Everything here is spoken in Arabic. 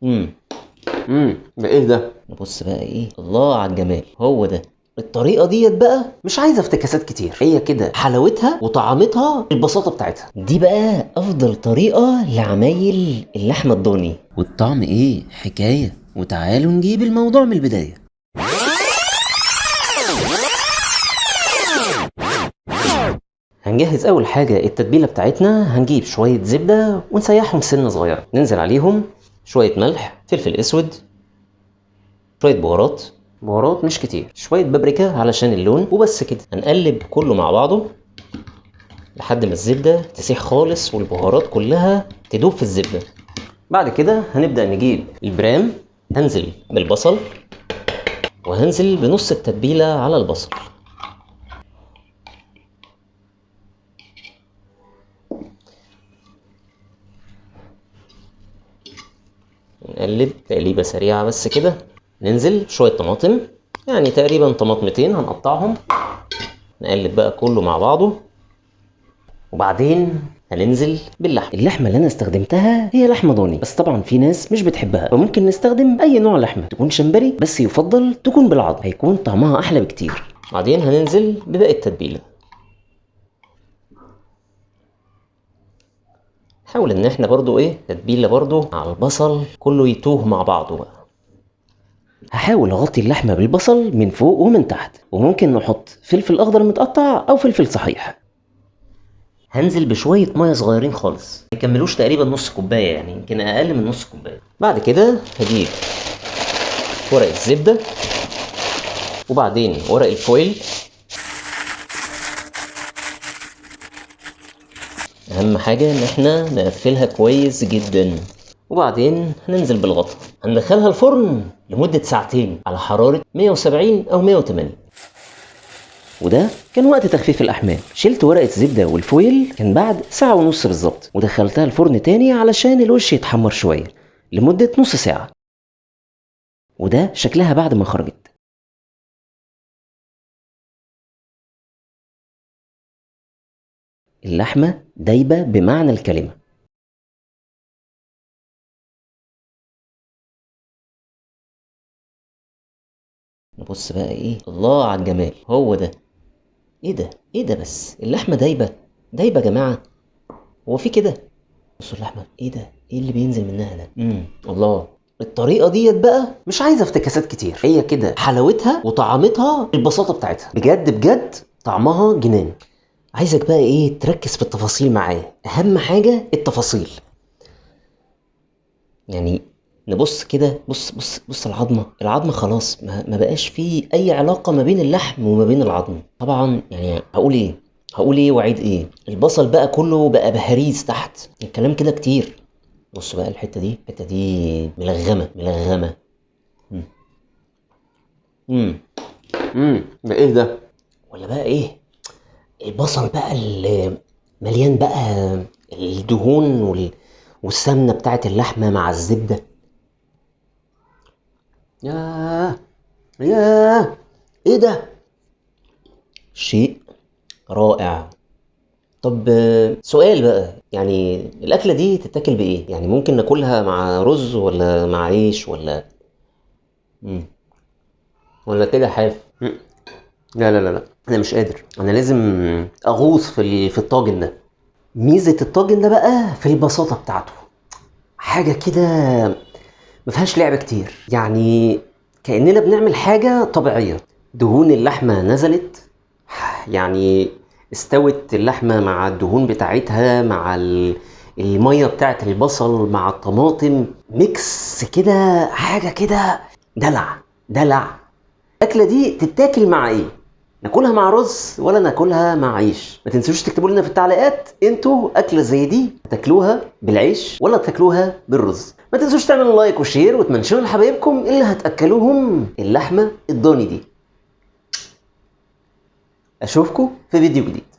امم ده ايه ده؟ بص بقى ايه، الله على الجمال. هو ده الطريقة ديت بقى مش عايزه افتكاسات كتير، هي كده حلاوتها وطعامتها البساطه بتاعتها. دي بقى افضل طريقة لعمايل اللحمة الضاني. والطعم ايه حكاية، وتعالوا نجيب الموضوع من البداية. هنجهز اول حاجة التتبيلة بتاعتنا. هنجيب شوية زبدة ونسيحهم سنة صغيرة، ننزل عليهم شوية ملح، فلفل اسود، شوية بهارات مش كتير، شوية بابريكا علشان اللون، وبس كده. هنقلب كله مع بعضه لحد ما الزبدة تسيح خالص والبهارات كلها تدوب في الزبدة. بعد كده هنبدأ نجيب البرام، هنزل بالبصل وهنزل بنص التتبيلة على البصل. نقلب تقليبة سريعة بس كده. ننزل شوية طماطم، يعني تقريبا طماطمتين هنقطعهم. نقلب بقى كله مع بعضه، وبعدين هننزل باللحمة. اللحمة اللي انا استخدمتها هي لحمة ضاني، بس طبعا في ناس مش بتحبها، فممكن نستخدم اي نوع لحمة تكون شمبري، بس يفضل تكون بالعظم، هيكون طعمها احلى بكتير. بعدين هننزل بباقي التتبيلة. حاول ان احنا برضو تتبيلة برضو على البصل كله يتوه مع بعضه بقى. هحاول اغطي اللحمة بالبصل من فوق ومن تحت، وممكن نحط فلفل اخضر متقطع او فلفل صحيح. هنزل بشوية مية صغيرين خالص، ما يكملوش تقريبا نص كوباية، يعني يمكن اقل من نص كوباية. بعد كده هجيب ورق الزبدة، وبعدين ورق الفويل. اهم حاجة ان احنا نقفلها كويس جدا، وبعدين هننزل بالغطا. هندخلها الفرن لمدة ساعتين على حرارة 170 او 180. وده كان وقت تخفيف الأحمال. شلت ورقة الزبدة والفويل كان بعد ساعة ونص بالظبط، ودخلتها الفرن تاني علشان الوش يتحمر شوية لمدة نص ساعة. وده شكلها بعد ما خرجت. اللحمة دايبة بمعنى الكلمة. نبص بقى ايه، الله على الجمال. هو ده ايه ده بس اللحمة دايبة دايبة يا جماعة. هو في كده؟ بصوا اللحمة ايه ده، ايه اللي بينزل منها ده؟ الله. الطريقة ديت بقى مش عايزه افتكاسات كتير، هي كده حلاوتها وطعامتها البساطه بتاعتها. بجد بجد طعمها جنان. عايزك بقى تركز في التفاصيل معايا، اهم حاجة التفاصيل. يعني نبص كده، بص العظمة خلاص ما بقاش فيه اي علاقة ما بين اللحم وما بين العظم. طبعا يعني هقول ايه واعيد ايه، البصل بقى كله بقى بهاريز تحت، الكلام كده كتير. بص بقى الحتة دي ملغمة. امم ده ايه ده؟ ولا بقى البصل بقى اللي مليان بقى الدهون والسمنة بتاعت اللحمة مع الزبدة. ياه ياه، ايه ده؟ شيء رائع. طب سؤال بقى، يعني الأكلة دي تتاكل بإيه؟ يعني ممكن ناكلها مع رز ولا مع عيش مم. ولا كده حاف؟ لا، أنا مش قادر، أنا لازم أغوص في الطاجن ده. ميزة الطاجن ده بقى في البساطة بتاعته، حاجة كده مفيهاش لعب كتير، يعني كأننا بنعمل حاجة طبيعية. دهون اللحمة نزلت، يعني استوت اللحمة مع الدهون بتاعتها مع المية بتاعت البصل مع الطماطم، ميكس كده، حاجة كده دلع. الأكلة دي تتاكل مع ايه؟ ناكلها مع رز ولا ناكلها مع عيش؟ ما تنسوش تكتبوا لنا في التعليقات انتوا أكلة زي دي تاكلوها بالعيش ولا تاكلوها بالرز. ما تنسوش تعملوا لايك وشير وتمنشنوا لحبايبكم اللي هتاكلوهم اللحمة الضاني دي. اشوفكم في فيديو جديد.